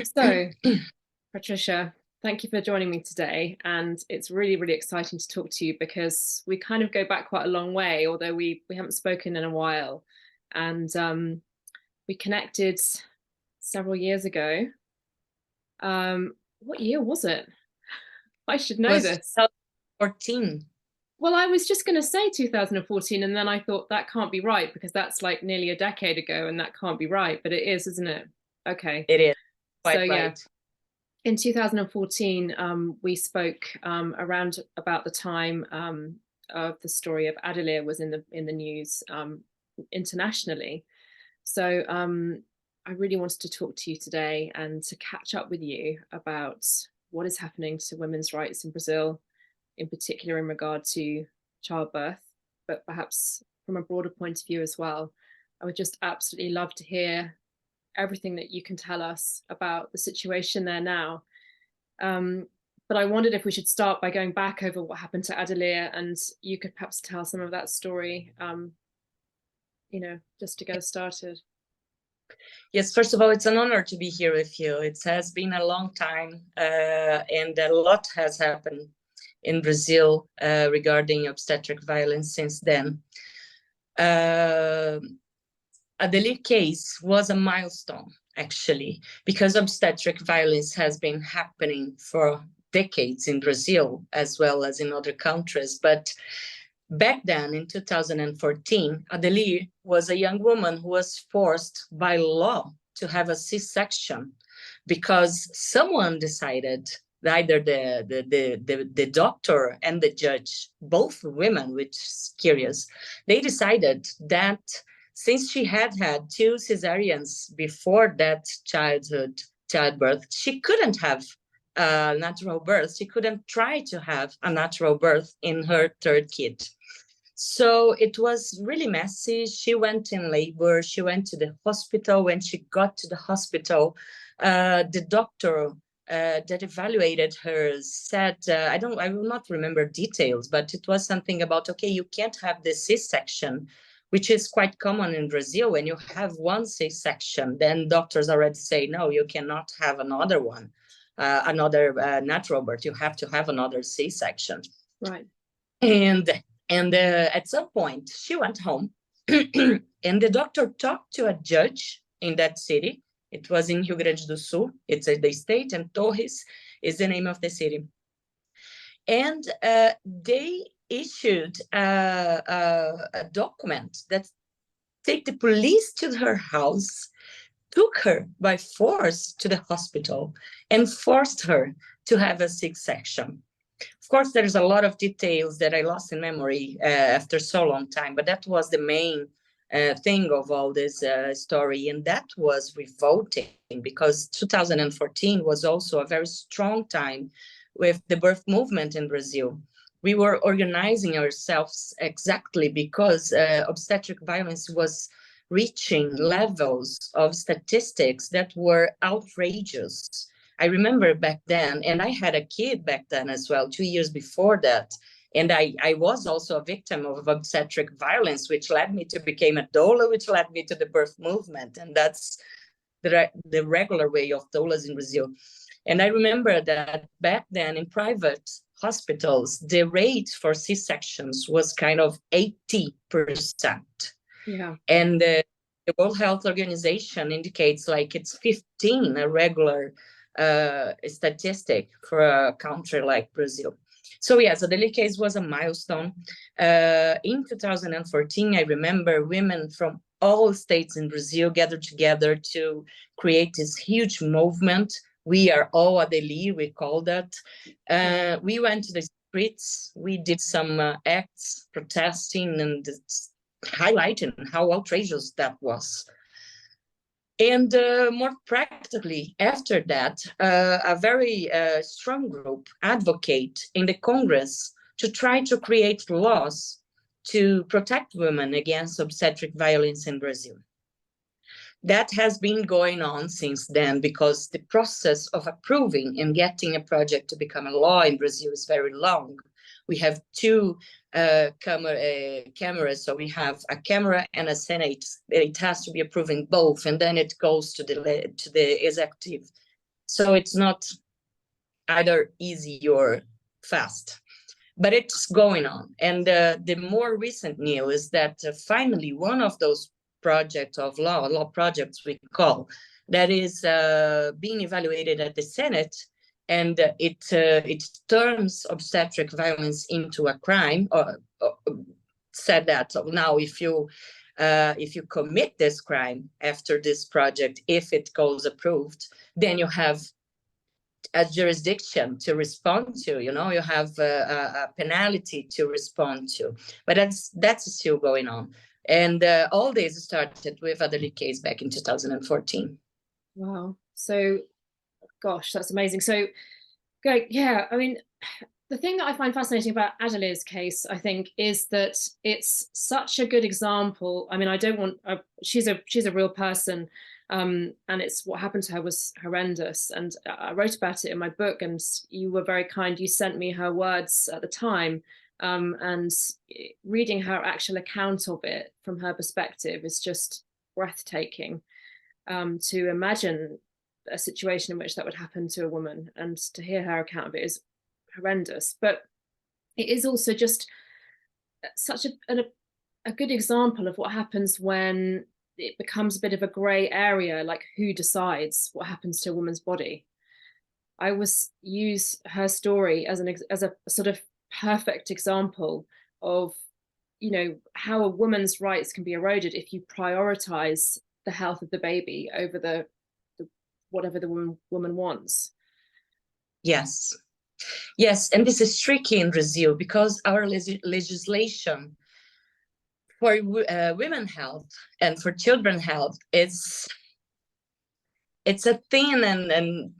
So, Patricia, thank you for joining me today. And it's really, really exciting to talk to you because we kind of go back quite a long way, although we haven't spoken in a while. And we connected several years ago. What year was it? I should know this. 2014. Well, I was just going to say 2014, and then I thought that can't be right because that's like nearly a decade ago, and that can't be right, but it is, isn't it? Okay. It is quite So, right. yeah. In 2014, we spoke around about the time of the story of Adelir was in the news internationally. So I really wanted to talk to you today and to catch up with you about what is happening to women's rights in Brazil, in particular in regard to childbirth, but perhaps from a broader point of view as well. I would just absolutely love to hear everything that you can tell us about the situation there now. But I wondered if we should start by going back over what happened to Adelir, and you could perhaps tell some of that story, just to get us started. Yes, first of all, it's an honor to be here with you. It has been a long time, and a lot has happened in Brazil regarding obstetric violence since then. Adelir case was a milestone, actually, because obstetric violence has been happening for decades in Brazil, as well as in other countries. But back then, in 2014, Adelir was a young woman who was forced by law to have a C-section because someone decided, either the doctor and the judge, both women, which is curious, they decided that since she had had 2 cesareans before that childbirth, she couldn't have a natural birth. She couldn't try to have a natural birth in her 3rd kid. So it was really messy. She went in labor. She went to the hospital. When she got to the hospital, the doctor that evaluated her said, I will not remember details, but it was something about, okay, you can't have the C-section, which is quite common in Brazil. When you have one C-section, then doctors already say, no, you cannot have another one, another natural birth. You have to have another C-section. Right. And at some point, she went home, and the doctor talked to a judge in that city. It was in Rio Grande do Sul. It's the state, and Torres is the name of the city. And they issued a document that take the police to her house, took her by force to the hospital, and forced her to have a C-section. Of course, there's a lot of details that I lost in memory after so long time, but that was the main thing of all this story, and that was revolting because 2014 was also a very strong time with the birth movement in Brazil. We were organizing ourselves exactly because obstetric violence was reaching levels of statistics that were outrageous. I remember back then, and I had a kid back then as well, 2 years before that. And I was also a victim of obstetric violence, which led me to become a doula, which led me to the birth movement. And that's the regular way of doulas in Brazil. And I remember that back then in private hospitals, the rate for C-sections was kind of 80%. Yeah. And the World Health Organization indicates like it's 15, a regular statistic for a country like Brazil. So yes, the Adelir case was a milestone. In 2014, I remember women from all states in Brazil gathered together to create this huge movement. We are all Adelir, we call that. We went to the streets, we did some acts protesting and highlighting how outrageous that was. And more practically, after that, a very strong group advocate in the Congress to try to create laws to protect women against obstetric violence in Brazil. That has been going on since then because the process of approving and getting a project to become a law in Brazil is very long. We have 2 cameras, so we have a camera and a Senate. It has to be approving both, and then it goes to the executive So it's not either easy or fast, but it's going on. And the more recent news is that finally one of those projects of law projects we call, that is being evaluated at the Senate, and it turns obstetric violence into a crime, or said that now if you commit this crime after this project, if it goes approved, then you have a jurisdiction to respond to, you have a penalty to respond to. But that's still going on. And all this started with Adelir case back in 2014. Wow. So, gosh, that's amazing. So, great. Yeah, I mean, the thing that I find fascinating about Adelir's case, I think, is that it's such a good example. I mean, I don't want, she's a real person, and it's, what happened to her was horrendous. And I wrote about it in my book, and you were very kind. You sent me her words at the time, and reading her actual account of it from her perspective is just breathtaking. To imagine a situation in which that would happen to a woman, and to hear her account of it is horrendous. But it is also just such a good example of what happens when it becomes a bit of a grey area, like who decides what happens to a woman's body. I always use her story as a sort of perfect example of, how a woman's rights can be eroded if you prioritize the health of the baby over the whatever the woman wants. Yes, and this is tricky in Brazil because our legislation for women's health and for children's health, it's a thin and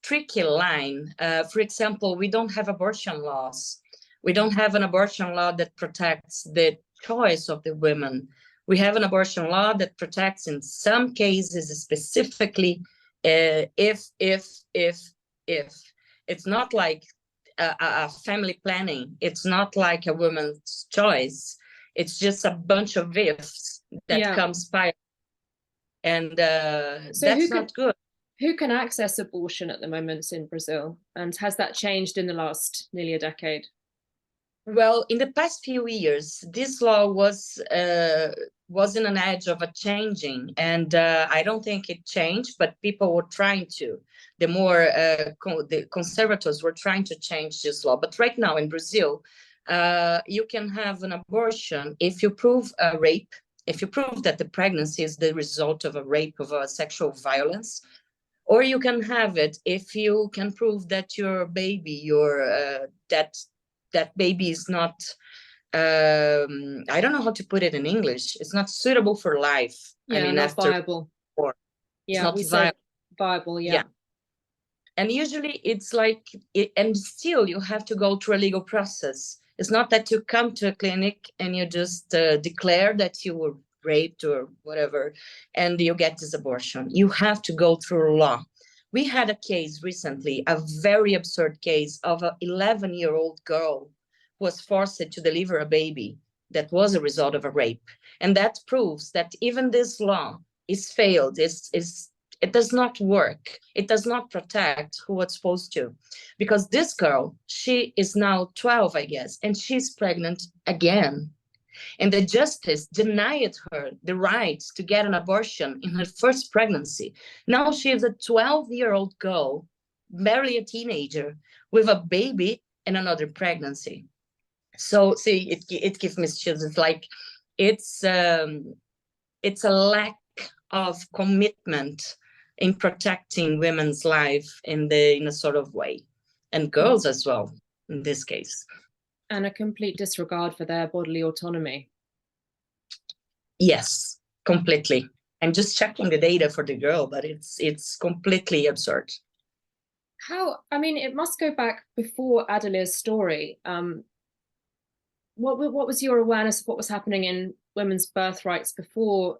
tricky line. For example, we don't have abortion laws. We don't have an abortion law that protects the choice of the women. We have an abortion law that protects, in some cases, specifically, if it's not like a family planning. It's not like a woman's choice. It's just a bunch of ifs that comes by, and so that's not good. Who can access abortion at the moment in Brazil, and has that changed in the last nearly a decade? Well, in the past few years, this law was in an edge of a changing, and I don't think it changed, but people were trying to. The conservators were trying to change this law. But right now in Brazil, you can have an abortion if you prove a rape, if you prove that the pregnancy is the result of a rape, of a sexual violence, or you can have it if you can prove that your baby, that baby is not, I don't know how to put it in English. It's not suitable for life. Yeah, I mean, not viable. Yeah, we say viable. Yeah. And usually it's like, and still you have to go through a legal process. It's not that you come to a clinic and you just declare that you were raped or whatever, and you get this abortion. You have to go through law. We had a case recently, a very absurd case of an 11-year-old girl who was forced to deliver a baby that was a result of a rape. And that proves that even this law is failed. It does not work. It does not protect who it's supposed to. Because this girl, she is now 12, I guess, and she's pregnant again. And the justice denied her the right to get an abortion in her first pregnancy. Now she is a 12-year-old girl, barely a teenager, with a baby and another pregnancy. So see, it gives me chills. It's like it's a lack of commitment in protecting women's life in a sort of way, and girls as well in this case. And a complete disregard for their bodily autonomy. Yes, completely. I'm just checking the data for the girl, but it's completely absurd. I mean, it must go back before Adelir's story. What was your awareness of what was happening in women's birth rights before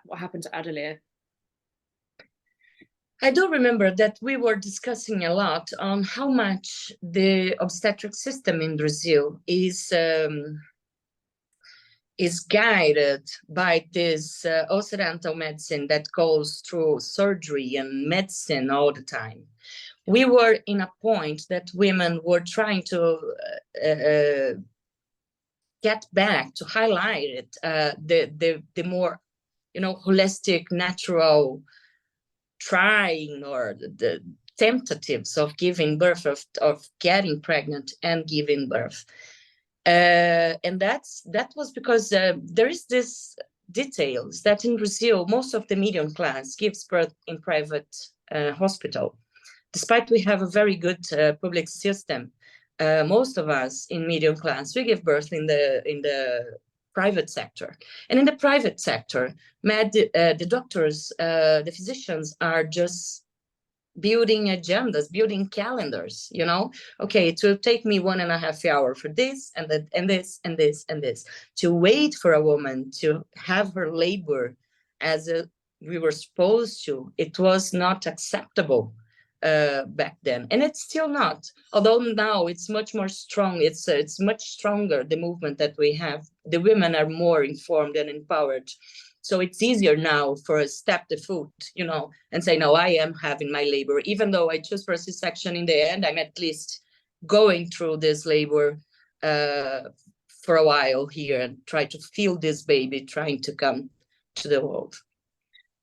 what happened to Adelir? I do remember that we were discussing a lot on how much the obstetric system in Brazil is is guided by this Occidental medicine that goes through surgery and medicine all the time. We were in a point that women were trying to get back to highlight it, the more, holistic, natural trying, or the tentatives of giving birth, of getting pregnant and giving birth. And that was because there is this details that in Brazil, most of the medium class gives birth in private hospital. Despite we have a very good public system, most of us in medium class, we give birth in the private sector. And in the private sector, the doctors, the physicians are just building agendas, building calendars, okay, it will take me 1.5 hours for this and that and this and this and this, to wait for a woman to have her labor as we were supposed to. It was not acceptable back then, and it's still not, although now it's much more strong. It's much stronger, the movement that we have. The women are more informed and empowered. So it's easier now for a step the foot, and say, no, I am having my labor. Even though I choose for a C-section in the end, I'm at least going through this labor for a while here and try to feel this baby trying to come to the world.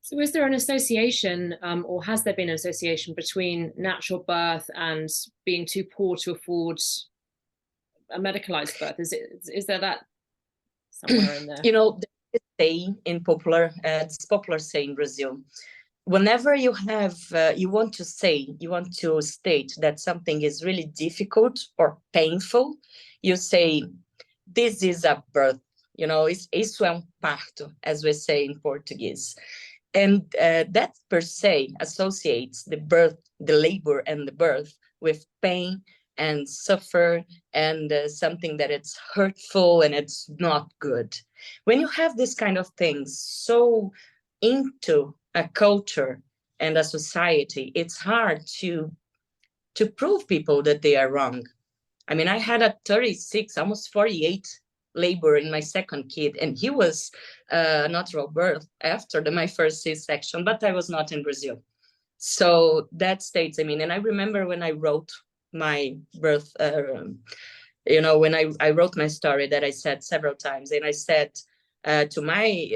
So is there an association, or has there been an association between natural birth and being too poor to afford a medicalized birth? Is there that somewhere in there? Saying in popular, it's popular saying in Brazil, whenever you have you want to state that something is really difficult or painful, you say, this is a birth, isso é parto, as we say in Portuguese. And that per se associates the birth, the labor and the birth with pain and suffer, and something that it's hurtful and it's not good. When you have this kind of things so into a culture and a society, it's hard to prove people that they are wrong. I mean, I had a 36, almost 48 labor in my second kid, and he was natural birth after my first C-section, but I was not in Brazil. So that states, and I remember when I wrote my birth, when I wrote my story, that I said several times, and I said to my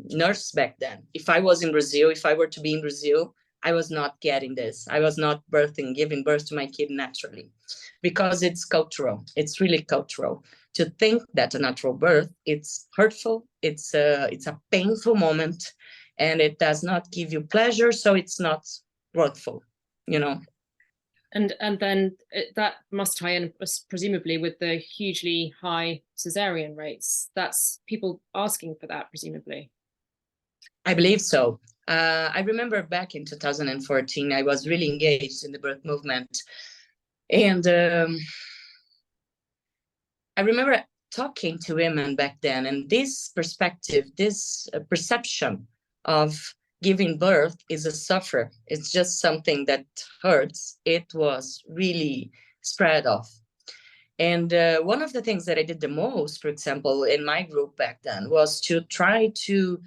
nurse back then, if I was in Brazil, if I were to be in Brazil, I was not getting this. I was not giving birth to my kid naturally, because it's cultural. It's really cultural to think that a natural birth, it's hurtful, it's a painful moment, and it does not give you pleasure, so it's not worthful, And then that must tie in presumably with the hugely high caesarean rates. That's people asking for that, presumably. I believe so. I remember back in 2014, I was really engaged in the birth movement. And I remember talking to women back then, and this perspective, this perception of giving birth is a suffer. It's just something that hurts. It was really spread off. And one of the things that I did the most, for example, in my group back then, was to try to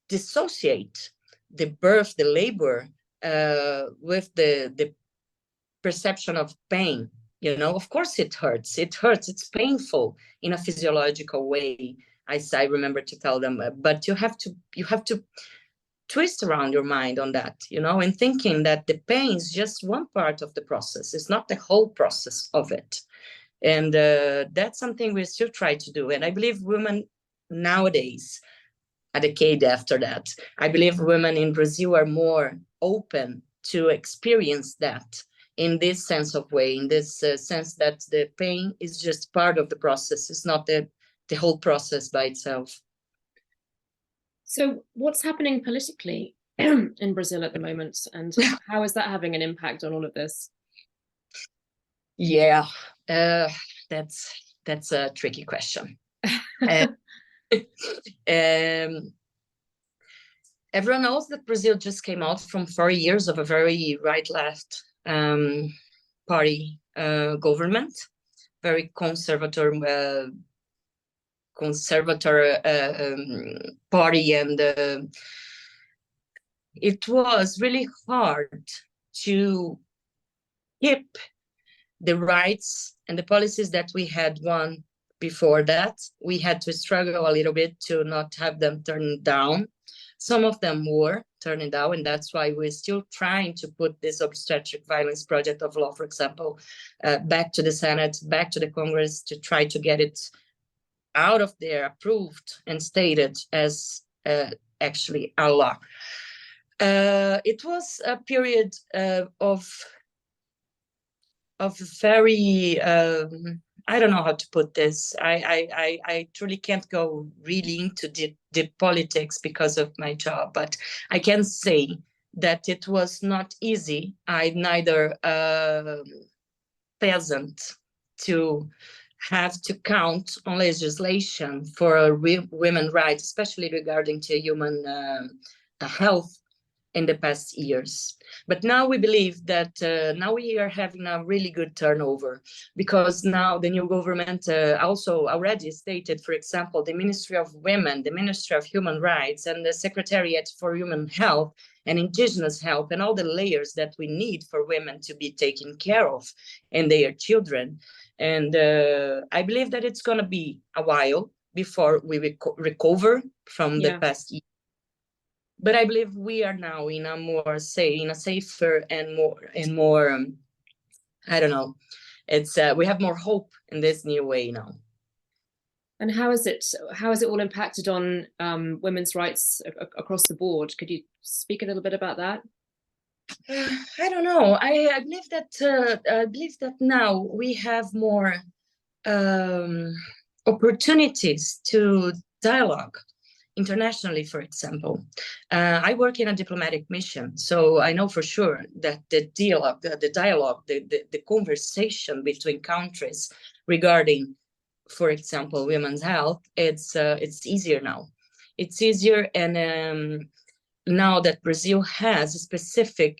dissociate the birth, the labor, with the perception of pain. Of course it hurts. It's painful in a physiological way. I remember to tell them, but you have to twist around your mind on that, and thinking that the pain is just one part of the process. It's not the whole process of it. And that's something we still try to do. And I believe women nowadays, a decade after that, I believe women in Brazil are more open to experience that in this sense of way, in this sense that the pain is just part of the process. It's not the whole process by itself. So what's happening politically in Brazil at the moment, and how is that having an impact on all of this? Yeah, that's a tricky question. Everyone knows that Brazil just came out from 4 years of a very right-left party government, very conservative conservator party, and it was really hard to keep the rights and the policies that we had won before that. We had to struggle a little bit to not have them turned down. Some of them were turned down, and that's why we're still trying to put this obstetric violence project of law, for example, back to the Senate, back to the Congress, to try to get it out of there, approved and stated as actually a law. It was a period of very, I don't know how to put this. I truly can't go really into the politics because of my job, but I can say that it was not easy. I'm neither peasant to have to count on legislation for women's rights, especially regarding to human health in the past years. But now we believe that now we are having a really good turnover, because now the new government also already stated, for example, the Ministry of Women, the Ministry of Human Rights, and the Secretariat for Human Health and Indigenous Health, and all the layers that we need for women to be taken care of and their children. And I believe that it's going to be a while before we recover from the past year. But I believe we are now in a more in a safer and more I don't know. It's we have more hope in this new way now. And how is it all impacted on women's rights across the board? Could you speak a little bit about that? I don't know. I believe that now we have more opportunities to dialogue internationally, for example. I work in a diplomatic mission, so I know for sure that the dialogue, the conversation between countries regarding, for example, women's health, it's easier now. It's easier, and now that Brazil has specific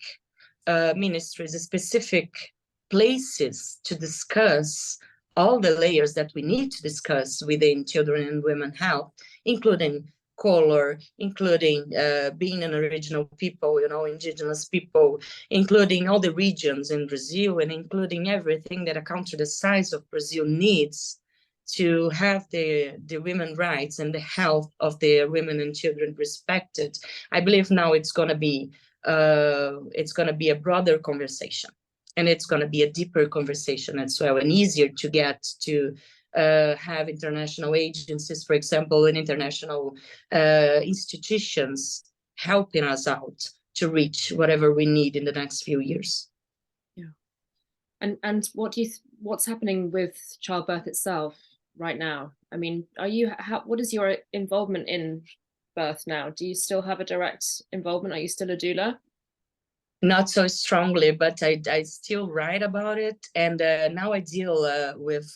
ministries, specific places to discuss all the layers that we need to discuss within children and women health, including color, including being an original people, indigenous people, including all the regions in Brazil, and including everything that a country the size of Brazil needs to have the women's rights and the health of their women and children respected. I believe now it's going to be a broader conversation, and it's going to be a deeper conversation as well, and easier to get to have international agencies, for example, and international institutions helping us out to reach whatever we need in the next few years. Yeah. And what's happening with childbirth itself right now? I mean, what is your involvement in birth now? Do you still have a direct involvement? Are you still a doula? Not so strongly, but I still write about it, and now I deal with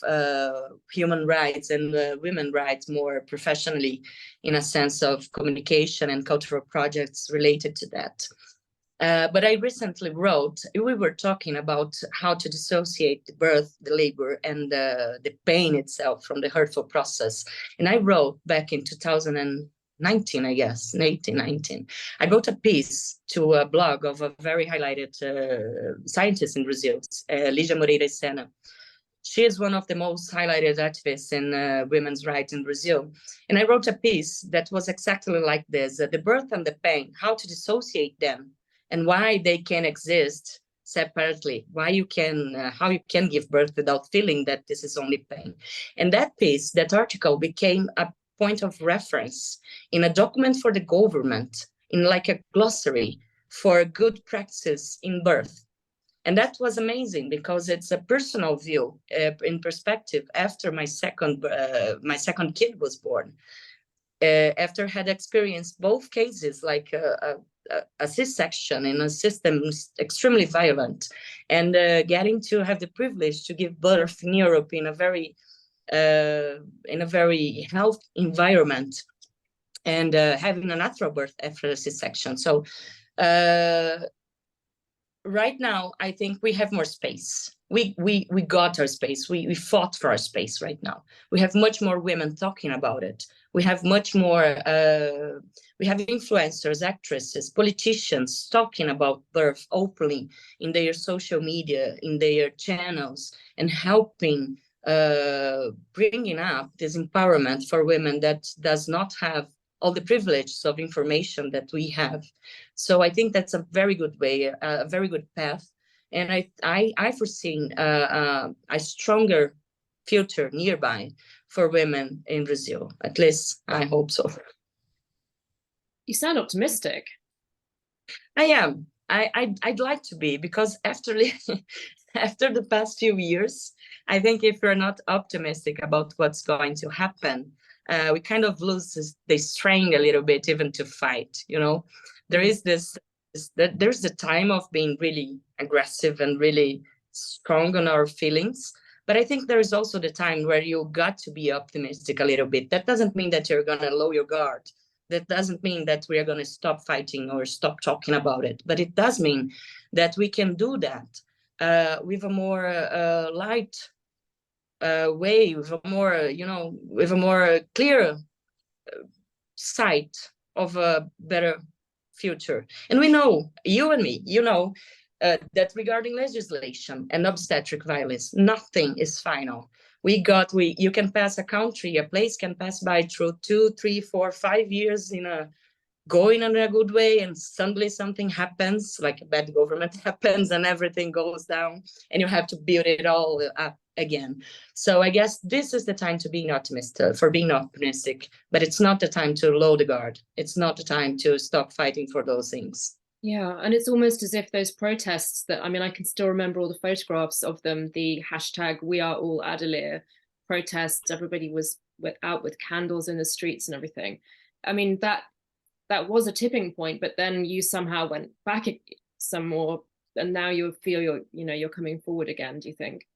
human rights and women's rights more professionally, in a sense of communication and cultural projects related to that. But I recently wrote, we were talking about how to dissociate the birth, the labor, and the pain itself from the hurtful process. And I wrote back in 2019, I guess, 1819. I wrote a piece to a blog of a very highlighted scientist in Brazil, Lígia Moreira Sena. She is one of the most highlighted activists in women's rights in Brazil. And I wrote a piece that was exactly like this, the birth and the pain, how to dissociate them, and why they can exist separately, how you can give birth without feeling that this is only pain. And that piece, that article, became a point of reference in a document for the government, in like a glossary for good practices in birth. And that was amazing, because it's a personal view in perspective after my second kid was born. After had experienced both cases, like a C-section in a system extremely violent, and getting to have the privilege to give birth in Europe in a very health environment, and having a natural birth after a C-section. So right now, I think we have more space. we got our space. We fought for our space right now. We have much more women talking about it. We have much more, we have influencers, actresses, politicians talking about birth openly in their social media, in their channels, and helping bringing up this empowerment for women that does not have all the privileges of information that we have. So I think that's a very good way, a very good path. And I foresee a stronger future nearby for women in Brazil. At least I hope so. You sound optimistic. I am. I'd like to be, because after after the past few years, I think if we're not optimistic about what's going to happen, we kind of lose the strength a little bit even to fight. You know, there is there's the time of being really aggressive and really strong on our feelings. But I think there is also the time where you got to be optimistic a little bit. That doesn't mean that you're going to lower your guard. That doesn't mean that we are going to stop fighting or stop talking about it. But it does mean that we can do that with a more light way, with a more, with a more clear sight of a better future. And we know, you and me, that regarding legislation and obstetric violence, nothing is final. You can pass a place can pass by through 2, 3, 4, 5 years going in a good way, and suddenly something happens, like a bad government happens, and everything goes down, and you have to build it all up again. So I guess this is the time to be optimistic, but it's not the time to lower the guard. It's not the time to stop fighting for those things. Yeah, and it's almost as if those protests that, I can still remember all the photographs of them, the hashtag We Are All Adelir protests, everybody was out with candles in the streets and everything. That was a tipping point, but then you somehow went back some more, and now you feel you're coming forward again, do you think?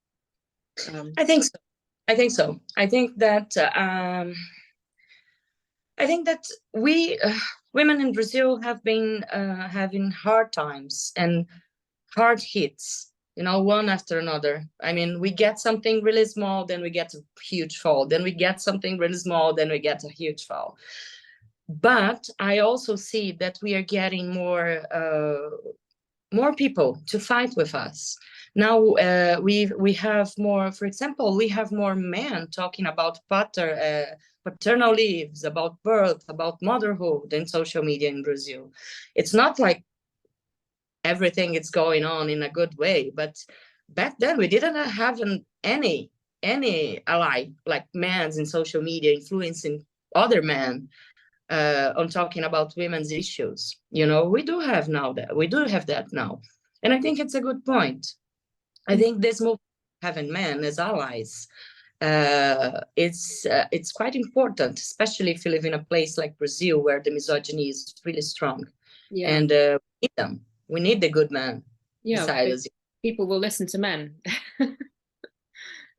I think so. I think that we women in Brazil have been having hard times and hard hits, one after another. We get something really small, then we get a huge fall. Then we get something really small, then we get a huge fall. But I also see that we are getting more people to fight with us. Now we have more, for example, we have more men talking about paternal leaves, about birth, about motherhood in social media in Brazil. It's not like everything is going on in a good way, but back then we didn't have any ally like men in social media influencing other men on talking about women's issues. We do have that now, and I think it's a good point. I think this movement, having men as allies, it's quite important, especially if you live in a place like Brazil where the misogyny is really strong. Yeah. And we need them. We need the good men. Yeah, people will listen to men.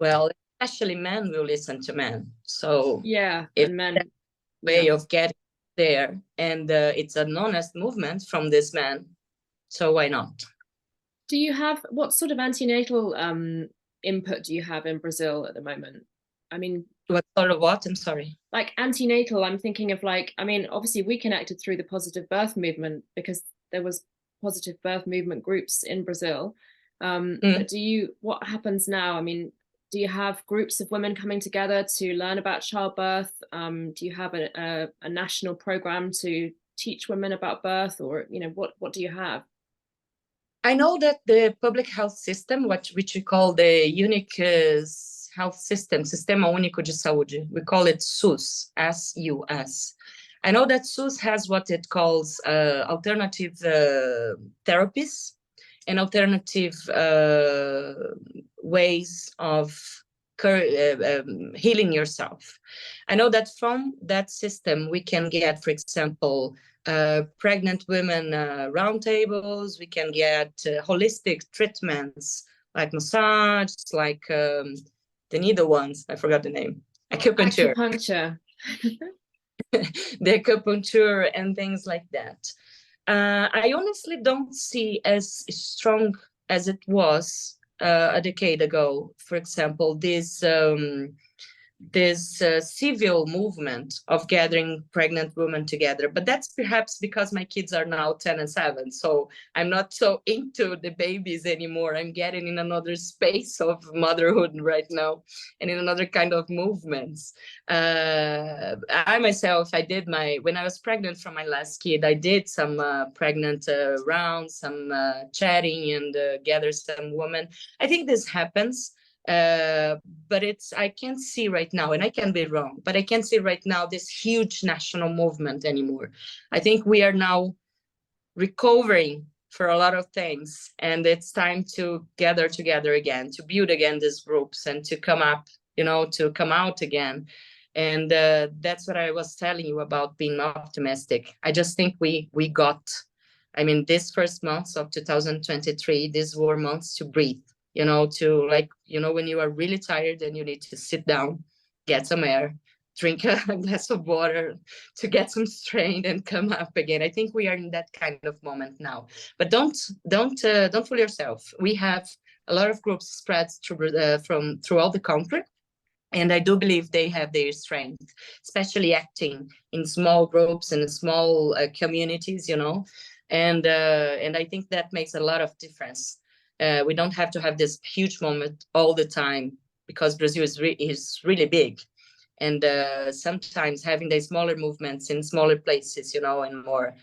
Well, especially men will listen to men. So yeah, and men way of getting there, and it's an honest movement from this man, so why not? Do you have, what sort of antenatal input do you have in Brazil at the moment? What sort of what? I'm sorry. Like antenatal, I'm thinking of obviously we connected through the positive birth movement because there was positive birth movement groups in Brazil. But what happens now? Do you have groups of women coming together to learn about childbirth? Do you have a national program to teach women about birth, or what do you have? I know that the public health system, which we call the unique health system, Sistema Único de Saúde, we call it SUS, S-U-S. I know that SUS has what it calls alternative therapies and alternative ways of healing yourself. I know that from that system we can get, for example, pregnant women roundtables. We can get holistic treatments like massage, like the needle ones. I forgot the name. Acupuncture. The acupuncture and things like that. I honestly don't see as strong as it was a decade ago, for example, this civil movement of gathering pregnant women together. But that's perhaps because my kids are now 10 and 7. So I'm not so into the babies anymore. I'm getting in another space of motherhood right now and in another kind of movements. I myself, when I was pregnant from my last kid, I did some pregnant rounds, some chatting and gather some women. I think this happens. But I can't see right now, and I can be wrong, but I can't see right now this huge national movement anymore. I think we are now recovering for a lot of things, and it's time to gather together again, to build again these groups and to come up, to come out again. And that's what I was telling you about being optimistic. I just think we got, this first months of 2023, these were months to breathe. When you are really tired and you need to sit down, get some air, drink a glass of water to get some strength and come up again. I think we are in that kind of moment now. But don't fool yourself. We have a lot of groups spread throughout the country, and I do believe they have their strength, especially acting in small groups and small communities. And I think that makes a lot of difference. We don't have to have this huge moment all the time, because Brazil is really big. And sometimes having the smaller movements in smaller places, and more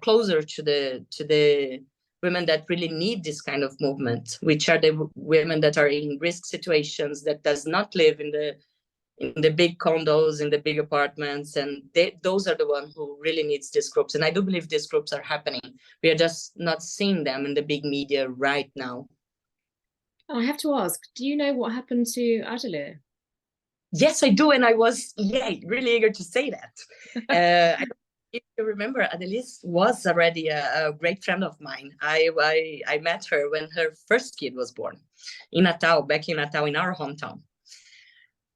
closer to the women that really need this kind of movement, which are the women that are in risk situations, that does not live in the big condos, in the big apartments, and those are the ones who really needs these groups. And I do believe these groups are happening. We are just not seeing them in the big media right now. I have to ask, do you know what happened to Adelir? Yes, I do, and I was really eager to say that. If you remember, Adelir was already a great friend of mine. I met her when her first kid was born in Natal, back in Natal, in our hometown.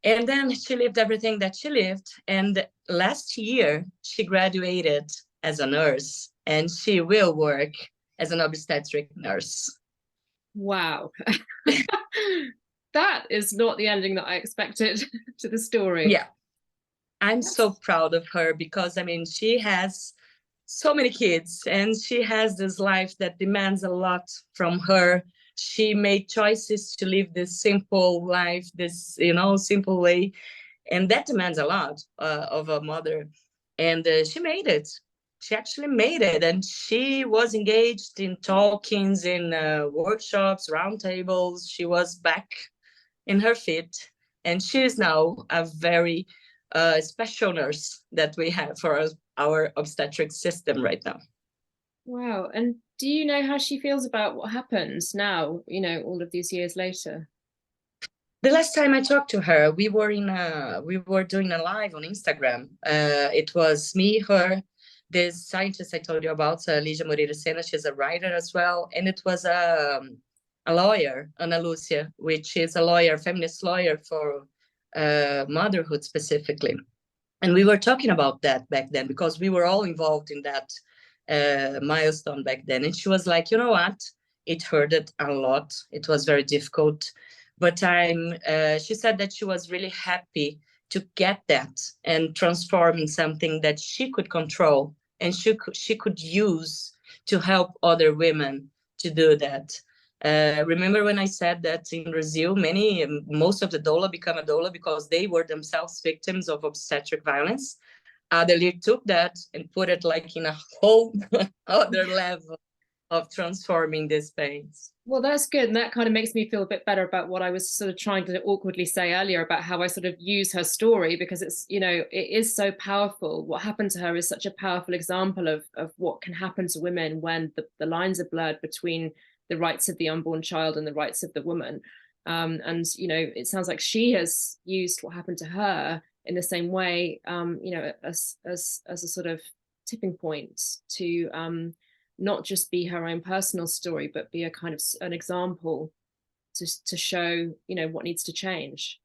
And then she lived everything that she lived. And last year, she graduated as a nurse, and she will work as an obstetric nurse. Wow. That is not the ending that I expected to the story. Yeah. I'm so proud of her, because, she has so many kids, and she has this life that demands a lot from her. She made choices to live this simple life, this, simple way. And that demands a lot of a mother. And she made it. She actually made it. And she was engaged in talkings, in workshops, roundtables. She was back in her feet. And she is now a very special nurse that we have for our obstetric system right now. Wow. And do you know how she feels about what happens now, all of these years later? The last time I talked to her, we were doing a live on Instagram. It was me, her, this scientist I told you about, Lígia Moreira Sena. She's a writer as well. And it was a lawyer, Ana Lúcia, which is a lawyer, feminist lawyer for motherhood specifically. And we were talking about that back then, because we were all involved in that milestone back then. And she was like, you know what? It hurted a lot. It was very difficult. But she said that she was really happy to get that and transform in something that she could control and she could use to help other women to do that. Remember when I said that in Brazil, most of the doula become a doula because they were themselves victims of obstetric violence? Adelir took that and put it like in a whole other level of transforming this space. Well, that's good. And that kind of makes me feel a bit better about what I was sort of trying to awkwardly say earlier about how I sort of use her story, because it's, it is so powerful. What happened to her is such a powerful example of what can happen to women when the lines are blurred between the rights of the unborn child and the rights of the woman. And, it sounds like she has used what happened to her in the same way, as a sort of tipping point to not just be her own personal story, but be a kind of an example to show, what needs to change.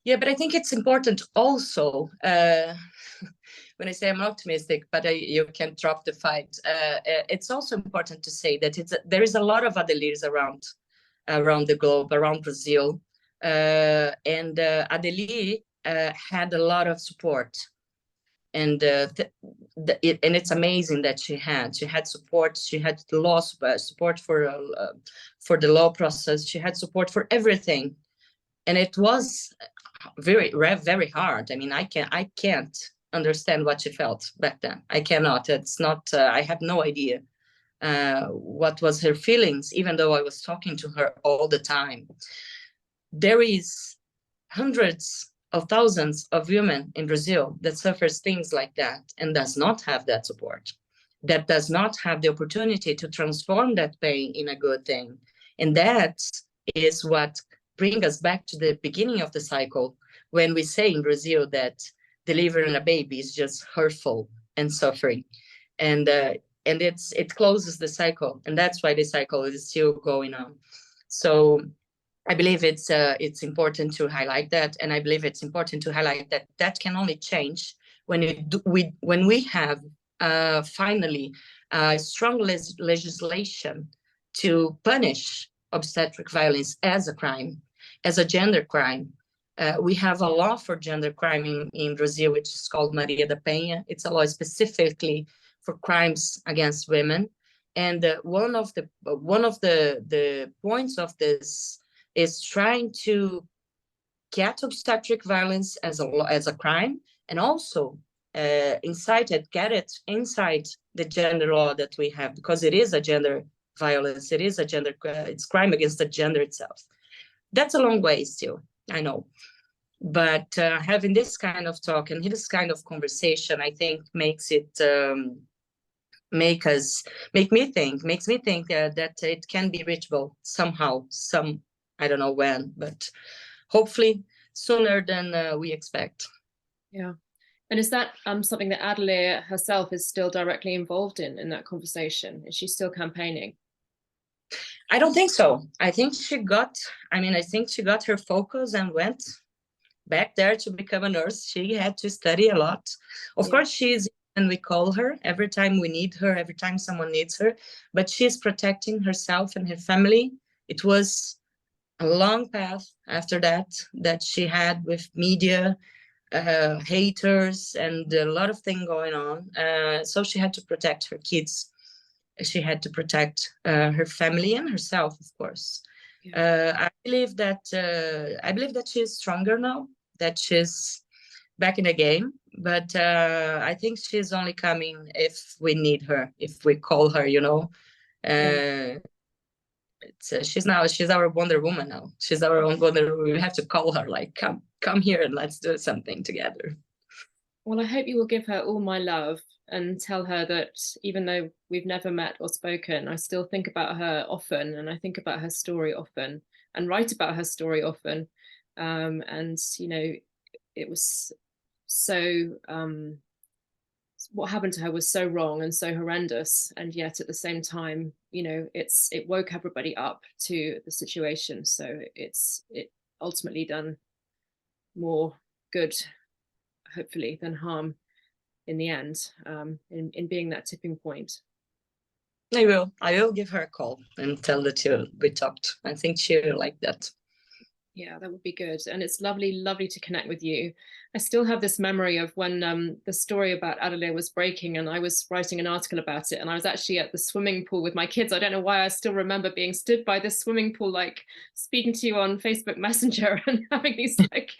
Yeah, but I think it's important also, when I say I'm optimistic, but you can't drop the fight. It's also important to say that there is a lot of Adelirs around. around the globe, around Brazil. And Adelir had a lot of support. And and it's amazing that she had support. She had the law support for the law process. She had support for everything, and it was very hard. I mean, I can't understand what she felt back then. I cannot. It's not. I have no idea what was her feelings, even though I was talking to her all the time. There is hundreds of thousands of women in Brazil that suffers things like that and does not have that support, that does not have the opportunity to transform that pain in a good thing. And that is what brings us back to the beginning of the cycle, when we say in Brazil that delivering a baby is just hurtful and suffering. And it closes the cycle, and that's why the cycle is still going on. So I believe it's important to highlight that, and I believe it's important to highlight that that can only change when we have finally strong legislation to punish obstetric violence as a crime, as a gender crime. We have a law for gender crime in Brazil, which is called Maria da Penha. It's a law specifically for crimes against women, and one of the points of this is trying to get obstetric violence as a crime, and also get it inside the gender law that we have, because it is a gender violence. It is a gender, it's crime against the gender itself. That's a long way still, I know. But having this kind of talk and this kind of conversation, I think makes it, makes me think that it can be reachable somehow, I don't know when, but hopefully sooner than we expect. Yeah. And is that something that Adelir herself is still directly involved in that conversation? Is she still campaigning? I don't think so. I think she got her focus and went back there to become a nurse. She had to study a lot. Of course, she's, and we call her every time we need her, every time someone needs her, but she's protecting herself and her family. It was a long path after that she had with media, haters, and a lot of things going on. So she had to protect her kids. She had to protect her family and herself, of course. I believe that she's stronger now, that she's back in the game. But I think she's only coming if we need her, if we call her, you know. She's our Wonder Woman now. She's our own Wonder Woman. We have to call her, like, come here and let's do something together. Well, I hope you will give her all my love and tell her that even though we've never met or spoken, I still think about her often, and I think about her story often, and write about her story often. And, you know, it was so, what happened to her was so wrong and so horrendous, and yet at the same time, you know, it woke everybody up to the situation. So it ultimately done more good, hopefully, than harm in the end, in being that tipping point. I will give her a call and tell that we talked. I think she'll like that. Yeah, that would be good. And it's lovely to connect with you. I still have this memory of when the story about Adelir was breaking, and I was writing an article about it, and I was actually at the swimming pool with my kids. I don't know why I still remember being stood by this swimming pool, like speaking to you on Facebook Messenger and having these like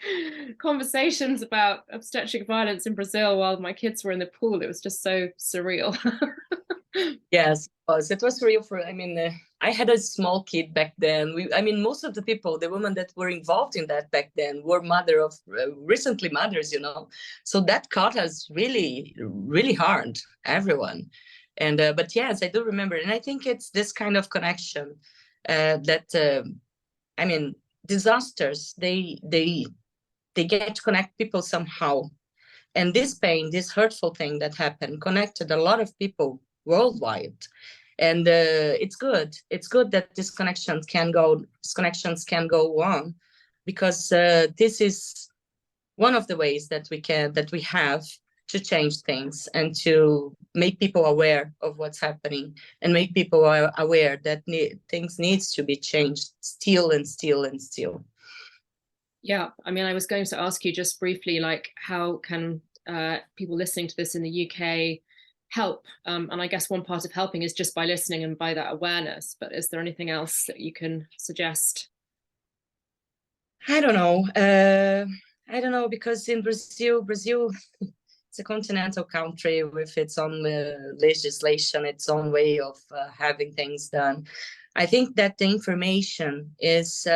conversations about obstetric violence in Brazil while my kids were in the pool. It was just so surreal. Yes, it was real. I had a small kid back then. Most of the people, the women that were involved in that back then, were recently mothers, you know. So that caught us really, really hard, everyone. And but yes, I do remember, and I think it's this kind of connection disasters, they get to connect people somehow. And this pain, this hurtful thing that happened, connected a lot of people worldwide. And it's good that these connections can go on, because this is one of the ways that we have to change things and to make people aware of what's happening, and make people aware that things needs to be changed still and still and still. Yeah, I mean, I was going to ask you just briefly, like, how can people listening to this in the UK help? And I guess one part of helping is just by listening and by that awareness, but is there anything else that you can suggest? I don't know. I don't know, because in Brazil, it's a continental country with its own legislation, its own way of having things done. I think that the information is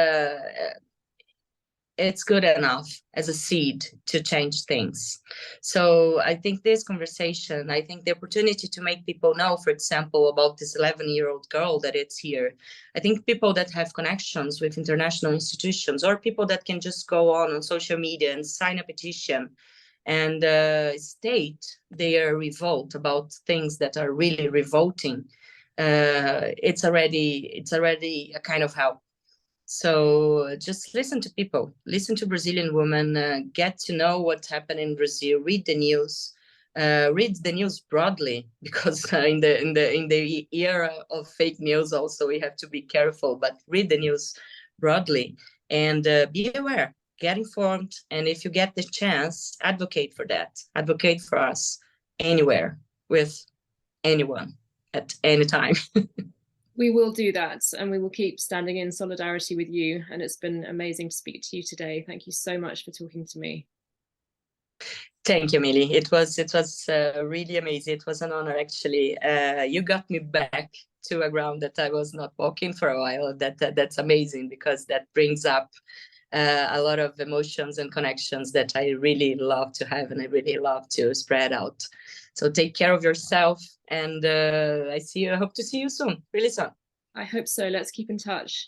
it's good enough as a seed to change things. So I think this conversation, I think the opportunity to make people know, for example, about this 11-year-old girl that it's here. I think people that have connections with international institutions, or people that can just go on social media and sign a petition and state their revolt about things that are really revolting, it's already a kind of help. So just listen to people, listen to Brazilian women, get to know what's happening in Brazil, read the news broadly, because in the era of fake news also we have to be careful, but read the news broadly and be aware, get informed, and if you get the chance, advocate for that, advocate for us anywhere, with anyone, at any time. We will do that, and we will keep standing in solidarity with you. And it's been amazing to speak to you today. Thank you so much for talking to me. Thank you, Milli. It was really amazing. It was an honor, actually. You got me back to a ground that I was not walking for a while. That's amazing, because that brings up a lot of emotions and connections that I really love to have, and I really love to spread out. So take care of yourself, and I hope to see you soon, really soon. I hope so. Let's keep in touch.